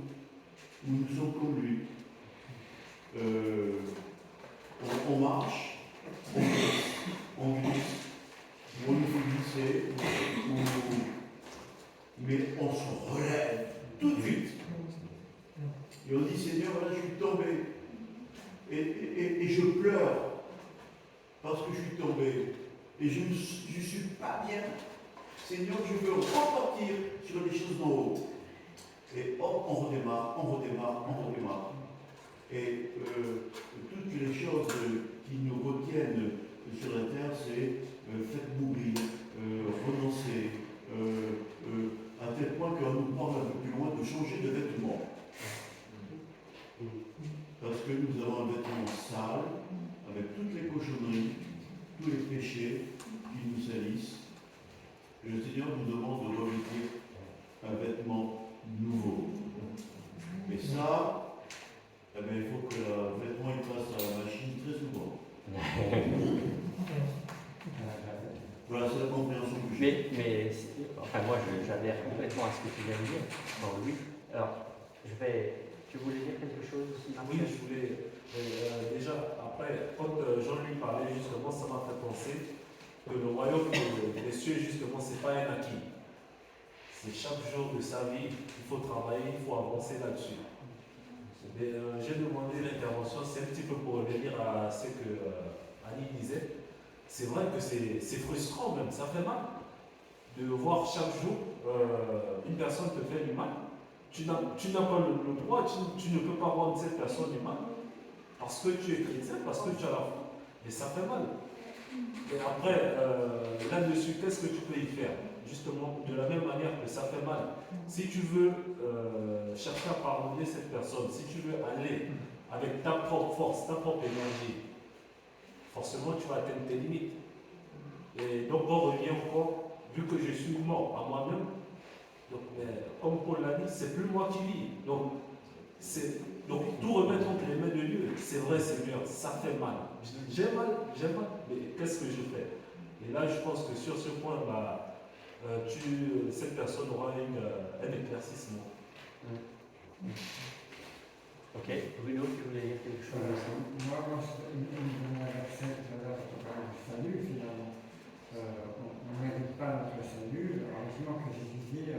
Nous sommes comme lui. On marche, on glisse, on nous fait glisser, mais on se relève tout de suite. Et on dit, Seigneur, voilà, je suis tombé. Et je pleure parce que je suis tombé. Et je ne suis pas bien. Seigneur, je veux repartir sur les choses d'en haut. Et hop, on redémarre. Et toutes les choses qui nous retiennent sur la terre, c'est faites mourir, renoncer, à tel point qu'on nous parle un peu plus loin de changer de vêtements. Parce que nous avons un vêtement sale, avec toutes les cochonneries, tous les péchés qui nous salissent. Et le Seigneur nous demande de revêtir un vêtement nouveau. Et ça, eh bien, il faut que le vêtement il passe à la machine très souvent. Voilà, c'est la compréhension que j'ai. Mais enfin, moi, j'adhère complètement à ce que tu viens de dire, Jean-Louis. Alors, tu voulais dire quelque chose aussi? Oui, je voulais. Déjà, après, quand Jean-Louis parlait, justement, ça m'a fait penser que le royaume des cieux, justement, ce n'est pas un acquis. C'est chaque jour de sa vie, il faut travailler, il faut avancer là-dessus. J'ai demandé l'intervention, c'est un petit peu pour revenir à ce que Annie disait. C'est vrai que c'est frustrant même, ça fait mal de voir chaque jour une personne te faire du mal. Tu n'as pas le droit, tu ne peux pas rendre cette personne du mal parce que tu es chrétien, parce que tu as la foi. Et ça fait mal. Et après, là-dessus, qu'est-ce que tu peux y faire? Justement, de la même manière que ça fait mal. Si tu veux chercher à pardonner cette personne, si tu veux aller avec ta propre force, ta propre énergie, forcément tu vas atteindre tes limites. Et donc on revient encore, vu que je suis mort à moi-même, donc, comme Paul l'a dit, c'est plus moi qui vis. Donc Donc tout remettre entre les mains de Dieu, c'est vrai Seigneur, ça fait mal. J'ai mal, mais qu'est-ce que je fais? Et là, je pense que sur ce point, cette personne aura un éclaircissement. Ok, Bruno, tu voulais dire quelque chose aussi? Moi, une verset tout à l'heure, on parle du salut finalement. On ne mérite pas notre salut. Alors, évidemment que Jésus dit que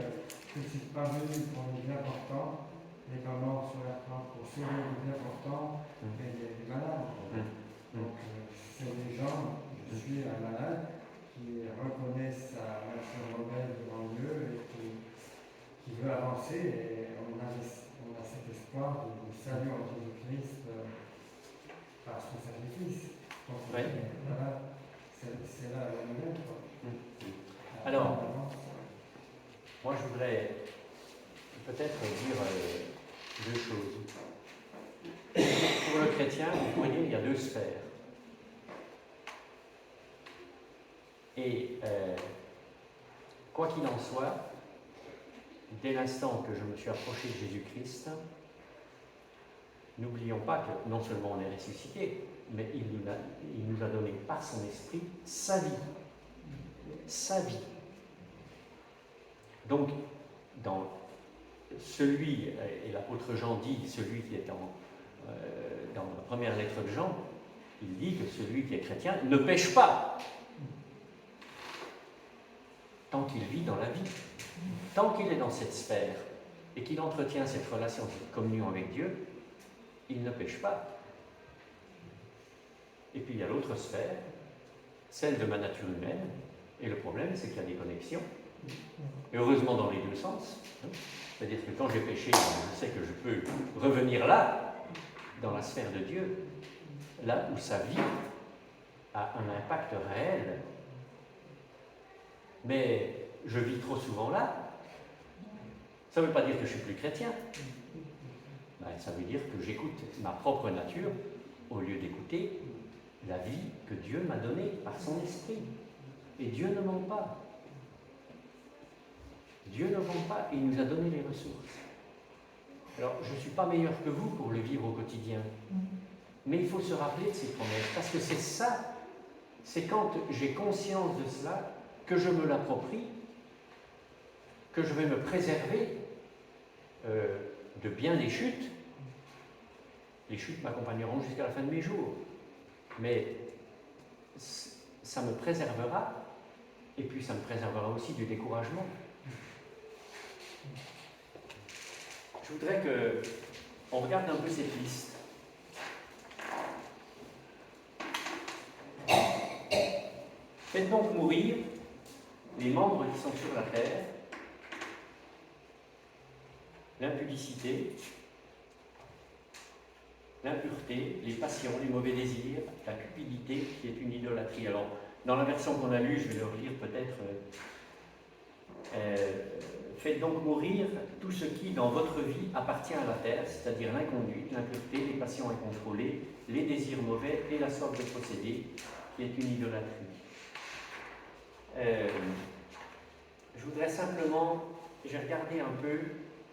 je ne suis pas venu pour les bien portants, mais pas mort sur la croix pour sauver les bien portants et les malades. Donc, c'est les gens, je suis un malade, qui reconnaissent sa nature mauvaise devant Dieu et qui veut avancer. Et on a cet espoir du salut en Jésus-Christ par son sacrifice. Donc, voilà, c'est là la nouvelle. Alors, moi je voudrais peut-être dire deux choses. Pour le chrétien, vous voyez, il y a deux sphères. Et quoi qu'il en soit, dès l'instant que je me suis approché de Jésus-Christ, n'oublions pas que non seulement on est ressuscité, mais il nous a donné par son esprit sa vie. Sa vie. Donc, dans celui, et l'apôtre Jean dit, celui qui est dans la première lettre de Jean, il dit que celui qui est chrétien ne pêche pas tant qu'il vit dans la vie, tant qu'il est dans cette sphère et qu'il entretient cette relation, cette communion avec Dieu, il ne pêche pas. Et puis il y a l'autre sphère, celle de ma nature humaine, et le problème c'est qu'il y a des connexions, et heureusement dans les deux sens. C'est-à-dire que quand j'ai péché, je sais que je peux revenir là, dans la sphère de Dieu, là où sa vie a un impact réel. Mais je vis trop souvent là. Ça ne veut pas dire que je suis plus chrétien. Ça veut dire que j'écoute ma propre nature au lieu d'écouter la vie que Dieu m'a donnée par son esprit. Et Dieu ne ment pas. Dieu ne ment pas, il nous a donné les ressources. Alors, je ne suis pas meilleur que vous pour le vivre au quotidien. Mais il faut se rappeler de ces promesses, parce que c'est ça, c'est quand j'ai conscience de cela, que je me l'approprie, que je vais me préserver de bien des chutes. Les chutes m'accompagneront jusqu'à la fin de mes jours. Mais ça me préservera, et puis ça me préservera aussi du découragement. Je voudrais qu'on regarde un peu cette liste. Faites donc mourir les membres qui sont sur la terre, l'impudicité, l'impureté, les passions, les mauvais désirs, la cupidité qui est une idolâtrie. Alors, dans la version qu'on a lue, je vais le relire peut-être. Faites donc mourir tout ce qui, dans votre vie, appartient à la terre, c'est-à-dire l'inconduite, l'impureté, les passions incontrôlées, les désirs mauvais et la sorte de procédé, qui est une idolâtrie. Je voudrais simplement, j'ai regardé un peu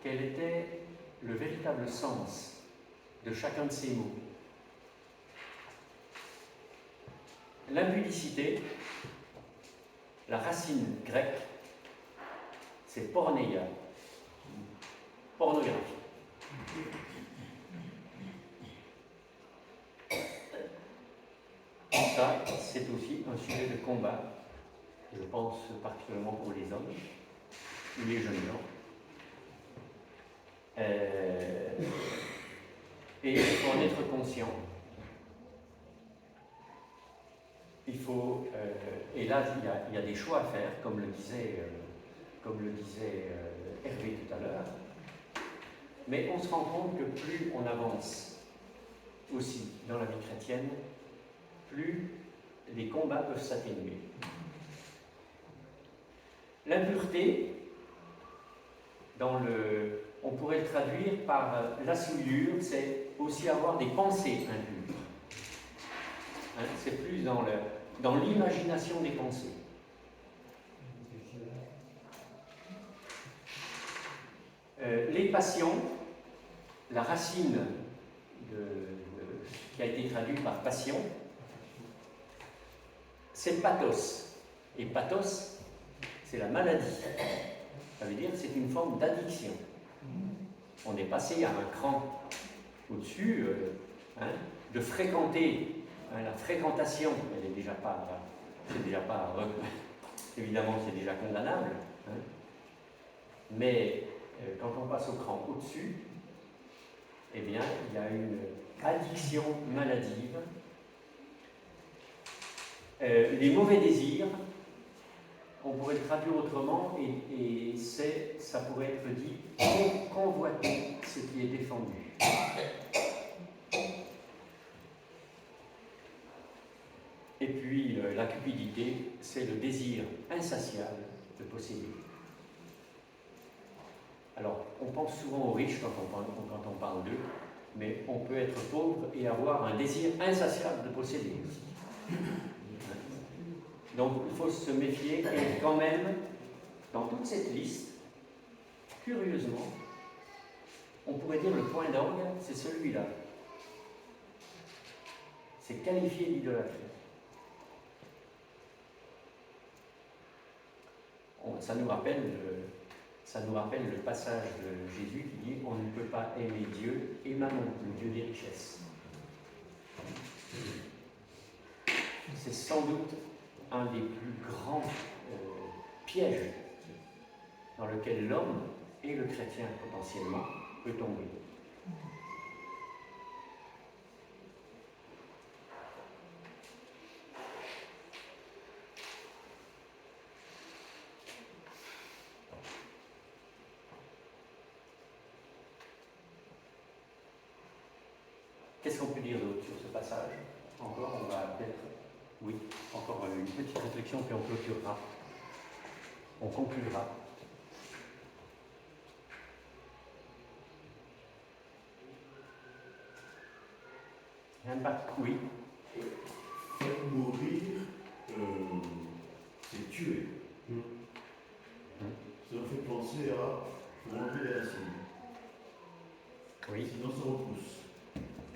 quel était le véritable sens de chacun de ces mots. L'impudicité, la racine grecque, c'est porneia, pornographie. Ça, c'est aussi un sujet de combat, je pense particulièrement pour les hommes ou les jeunes gens. Et il faut en être conscient. Il faut, et là, il y a des choix à faire, comme le disait Hervé tout à l'heure. Mais on se rend compte que plus on avance aussi dans la vie chrétienne, plus les combats peuvent s'atténuer. L'impureté, on pourrait le traduire par la souillure, c'est aussi avoir des pensées impures. Hein, c'est plus dans l'imagination des pensées. Les passions, la racine qui a été traduit par passion, c'est pathos. Et pathos, c'est la maladie. Ça veut dire que c'est une forme d'addiction. On est passé à un cran au-dessus, de fréquenter. La fréquentation, elle est déjà pas, évidemment, c'est déjà condamnable. Mais quand on passe au cran au-dessus, eh bien, il y a une addiction maladive. Les mauvais désirs, on pourrait le traduire autrement, et ça pourrait être dit convoiter ce qui est défendu. Et puis la cupidité, c'est le désir insatiable de posséder. Alors, on pense souvent aux riches quand on parle d'eux, mais on peut être pauvre et avoir un désir insatiable de posséder aussi. Donc, il faut se méfier, et quand même, dans toute cette liste, curieusement, on pourrait dire le point d'orgue, c'est celui-là. C'est qualifié d'idolâtrie. Ça nous rappelle le passage de Jésus qui dit « On ne peut pas aimer Dieu et Mammon, le Dieu des richesses ». C'est sans doute un des plus grands pièges dans lequel l'homme et le chrétien potentiellement peut tomber. Qu'est-ce qu'on peut dire d'autre sur ce passage? Encore, on va peut-être... Oui, encore une petite réflexion, puis on clôturera. On conclura. Oui. Mourir, c'est tuer. Ça me fait penser à enlever les racines. Oui. Sinon, ça repousse.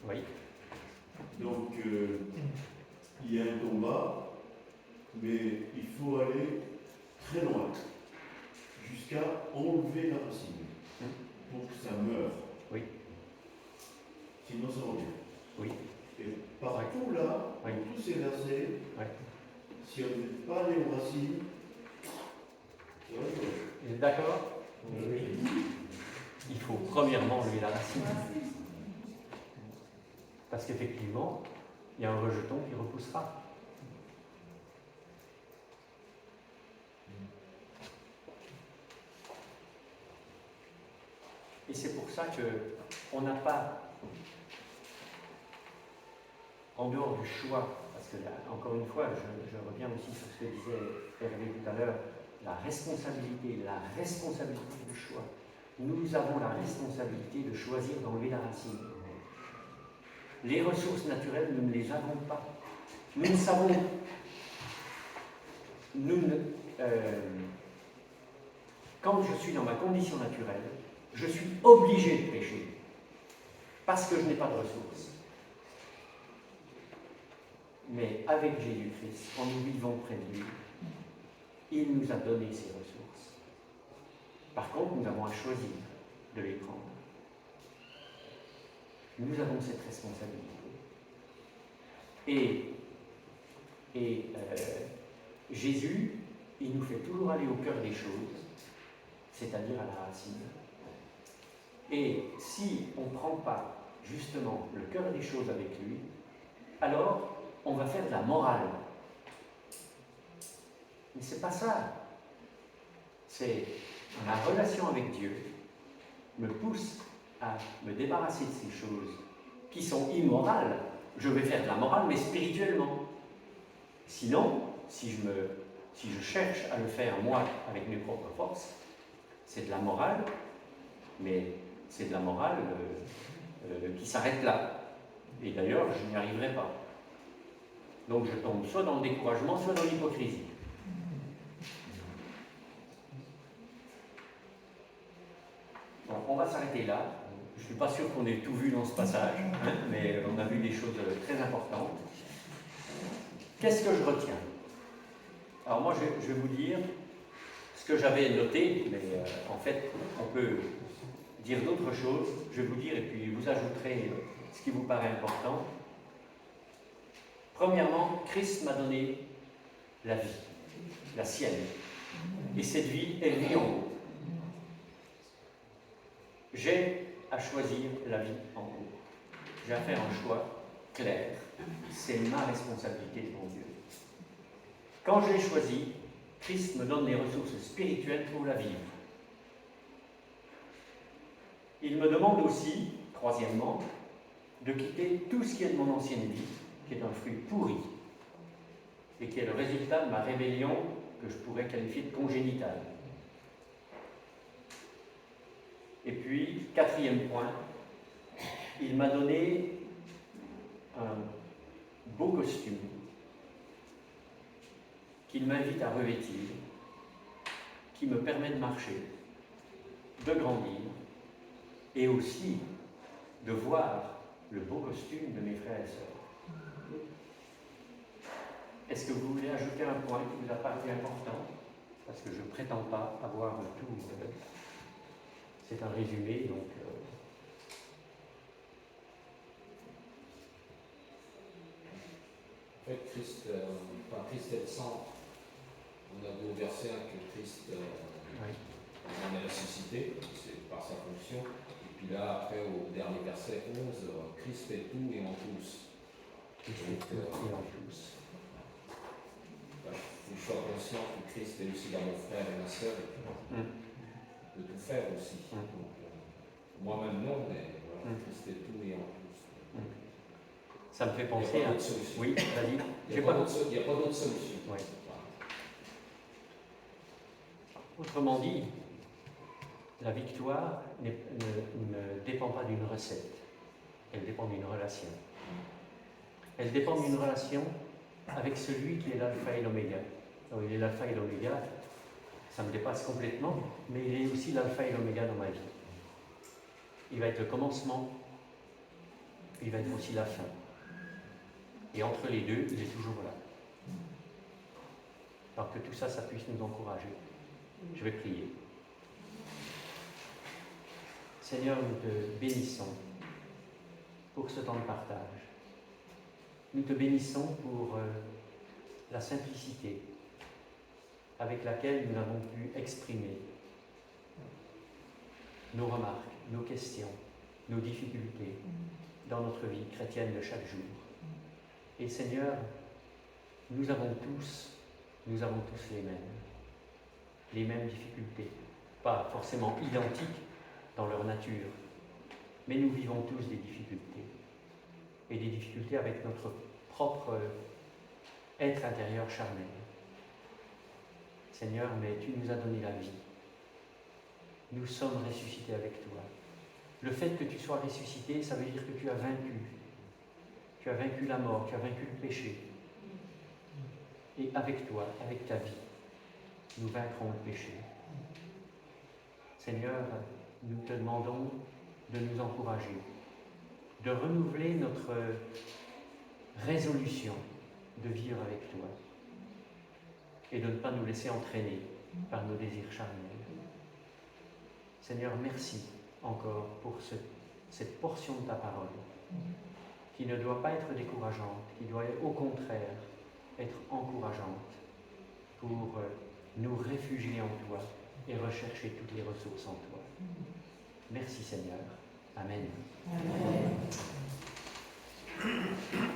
Oui. Donc, il y a un combat, mais il faut aller très loin, jusqu'à enlever la racine, pour que ça meure. Oui. Sinon, ça revient. Oui. Et partout là, oui. Dans tous ces versets, oui. Si on n'est pas allé aux racines, ça va jouer. Vous êtes d'accord? Oui. Il faut premièrement enlever la racine. Parce qu'effectivement, il y a un rejeton qui repoussera. Et c'est pour ça qu'on n'a pas, en dehors du choix, parce que là, encore une fois, je reviens aussi sur ce que disait Hervé tout à l'heure, la responsabilité du choix. Nous avons la responsabilité de choisir d'enlever la racine. Les ressources naturelles, nous ne les avons pas. Nous ne savons. Quand je suis dans ma condition naturelle, je suis obligé de pécher. Parce que je n'ai pas de ressources. Mais avec Jésus-Christ, quand nous vivons près de lui, il nous a donné ces ressources. Par contre, nous avons à choisir de les prendre. Nous avons cette responsabilité. Et Jésus, il nous fait toujours aller au cœur des choses, c'est-à-dire à la racine. Et si on ne prend pas justement le cœur des choses avec lui, alors on va faire de la morale. Mais c'est pas ça. C'est ma relation avec Dieu me pousse à me débarrasser de ces choses qui sont immorales. Je vais faire de la morale, mais spirituellement. Sinon, si je cherche à le faire moi avec mes propres forces, c'est de la morale, mais c'est de la morale qui s'arrête là. Et d'ailleurs, je n'y arriverai pas. Donc je tombe soit dans le découragement, soit dans l'hypocrisie. Bon, on va s'arrêter là. ne suis pas sûr qu'on ait tout vu dans ce passage, hein, mais on a vu des choses très importantes. Qu'est-ce que je retiens? Alors moi, je vais vous dire ce que j'avais noté, mais en fait, on peut dire d'autres choses. Je vais vous dire, et puis vous ajouterez ce qui vous paraît important. Premièrement, Christ m'a donné la vie, la sienne. Et cette vie, elle vit en haut. J'ai à choisir la vie en haut. J'ai à faire un choix clair. C'est ma responsabilité devant Dieu. Quand je l'ai choisi, Christ me donne les ressources spirituelles pour la vivre. Il me demande aussi, troisièmement, de quitter tout ce qui est de mon ancienne vie, qui est un fruit pourri, et qui est le résultat de ma rébellion que je pourrais qualifier de congénitale. Et puis, quatrième point, il m'a donné un beau costume qu'il m'invite à revêtir, qui me permet de marcher, de grandir, et aussi de voir le beau costume de mes frères et sœurs. Est-ce que vous voulez ajouter un point qui vous a paru important? Parce que je ne prétends pas avoir le tout. C'est un résumé, donc... En fait, Christ est le centre. On a vu au verset 1 que Christ on est ressuscité, c'est par sa fonction. Et puis là, après, au dernier verset 11, Christ est tout et en tous. Christ est tout et en tous. Il faut que je sois conscient que Christ est aussi dans mon frère et ma sœur, et puis de tout faire aussi. Donc, moi-même non, mais voilà, Christ est tout et en tous. Ça me fait penser à... Oui, vas-y. Il n'y a pas d'autre solution. Ouais. Autrement dit, la victoire ne dépend pas d'une recette, elle dépend d'une relation. Elle dépend d'une relation avec celui qui est l'alpha et l'oméga. Alors, il est l'alpha et l'oméga, ça me dépasse complètement, mais il est aussi l'alpha et l'oméga dans ma vie. Il va être le commencement, il va être aussi la fin. Et entre les deux, il est toujours là. Alors que tout ça, ça puisse nous encourager. Je vais prier. Seigneur, nous te bénissons pour ce temps de partage. Nous te bénissons pour la simplicité avec laquelle nous avons pu exprimer nos remarques, nos questions, nos difficultés dans notre vie chrétienne de chaque jour. Et Seigneur, nous avons tous les mêmes difficultés, pas forcément identiques dans leur nature, mais nous vivons tous des difficultés, et des difficultés avec notre propre être intérieur charnel. Seigneur, mais tu nous as donné la vie. Nous sommes ressuscités avec toi. Le fait que tu sois ressuscité, ça veut dire que tu as vaincu. Tu as vaincu la mort, tu as vaincu le péché. Et avec toi, avec ta vie, nous vaincrons le péché. Seigneur, nous te demandons de nous encourager, de renouveler notre résolution de vivre avec toi et de ne pas nous laisser entraîner par nos désirs charnels. Seigneur, merci encore pour cette portion de ta parole qui ne doit pas être décourageante, qui doit au contraire être encourageante pour nous réfugier en toi et rechercher toutes les ressources en toi. Merci Seigneur. Amen. Amen.